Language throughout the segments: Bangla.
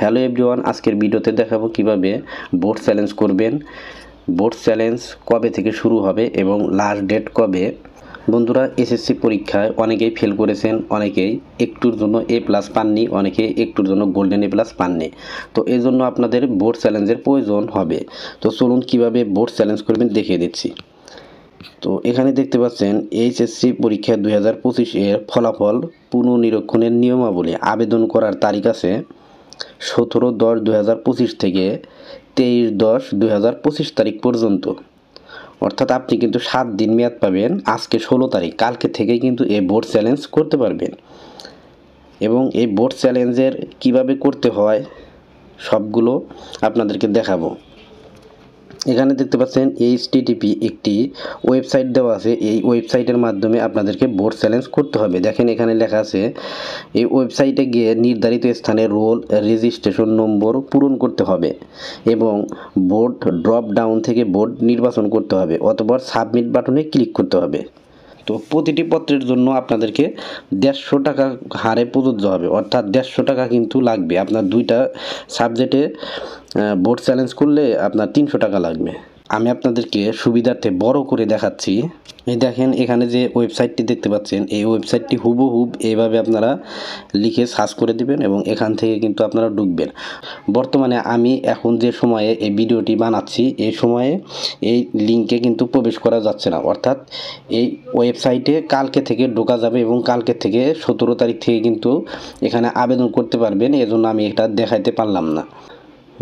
হ্যালো এভরিওয়ান, আজকের ভিডিওতে দেখাবো কিভাবে বোর্ড চ্যালেঞ্জ করবেন। বোর্ড চ্যালেঞ্জ কবে থেকে শুরু হবে এবং লাস্ট ডেট কবে। বন্ধুরা, এসএসসি পরীক্ষায় অনেকেই ফেল করেছেন, অনেকেই একটুর জন্য A+ পাননি, অনেকে একটুর জন্য গোল্ডেন A+ পাননি। তো এই জন্য আপনাদের বোর্ড চ্যালেঞ্জের প্রয়োজন হবে। তো চলুন কিভাবে বোর্ড চ্যালেঞ্জ করবেন দেখিয়ে দিচ্ছি। তো এখানে দেখতে পাচ্ছেন এইচএসসি পরীক্ষা 2025 এর ফলাফল পুনর্নিরীক্ষণের নিয়মাবলী। আবেদন করার তারিখ আছে 17/10/2025 থেকে 23/10/2025 তারিখ পর্যন্ত। অর্থাৎ আপনি কিন্তু 7 দিন মেয়াদ পাবেন। আজকে 16 তারিখ, কালকে থেকেই কিন্তু এই বোর্ড চ্যালেঞ্জ করতে পারবেন। এবং এই বোর্ড চ্যালেঞ্জের কিভাবে করতে হয় সবগুলো আপনাদেরকে দেখাবো। এখানে দেখতে পাচ্ছেন HTTP একটি ওয়েবসাইট দেওয়া আছে। এই ওয়েবসাইটের মাধ্যমে আপনাদেরকে বোর্ড চ্যালেঞ্জ করতে হবে। দেখেন এখানে লেখা আছে, এই ওয়েবসাইটে গিয়ে নির্ধারিত স্থানে রোল রেজিস্ট্রেশন নম্বর পূরণ করতে হবে এবং বোর্ড ড্রপ ডাউন থেকে বোর্ড নির্বাচন করতে হবে, অতঃপর সাবমিট বাটনে ক্লিক করতে হবে। তো প্রতিটি পত্রের জন্য আপনাদেরকে 150 টাকা হারে প্রযোজ্য হবে, অর্থাৎ 150 টাকা কিন্তু লাগবে। আপনার দুইটা সাবজেক্টে বোর্ড চ্যালেঞ্জ করলে আপনার 300 টাকা লাগবে। আমি আপনাদেরকে সুবিধার্থে বড় করে দেখাচ্ছি। এই দেখেন এখানে যে ওয়েবসাইটটি দেখতে পাচ্ছেন, এই ওয়েবসাইটটি হুবহুব এইভাবে আপনারা লিখে সার্চ করে দিবেন এবং এখান থেকে কিন্তু আপনারা ঢুকবেন। বর্তমানে আমি এখন যে সময়ে এই ভিডিওটি বানাচ্ছি, এই সময়ে এই লিঙ্কে কিন্তু প্রবেশ করা যাচ্ছে না। অর্থাৎ এই ওয়েবসাইটে কালকে থেকে ঢোকা যাবে এবং কালকে থেকে 17 তারিখ থেকে কিন্তু এখানে আবেদন করতে পারবেন। এজন্য আমি এটা দেখাইতে পারলাম না।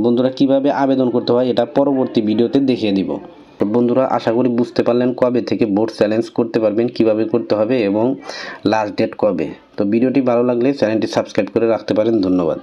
বন্ধুরা, কিভাবে আবেদন করতে হয় এটা পরবর্তী ভিডিওতে দেখিয়ে দিব। তো বন্ধুরা, আশা করি বুঝতে পারলেন কবে থেকে বোর্ড চ্যালেঞ্জ করতে পারবেন, কিভাবে করতে হবে এবং লাস্ট ডেট কবে। তো ভিডিওটি ভালো লাগলে চ্যানেলটি সাবস্ক্রাইব করে রাখতে পারেন। ধন্যবাদ।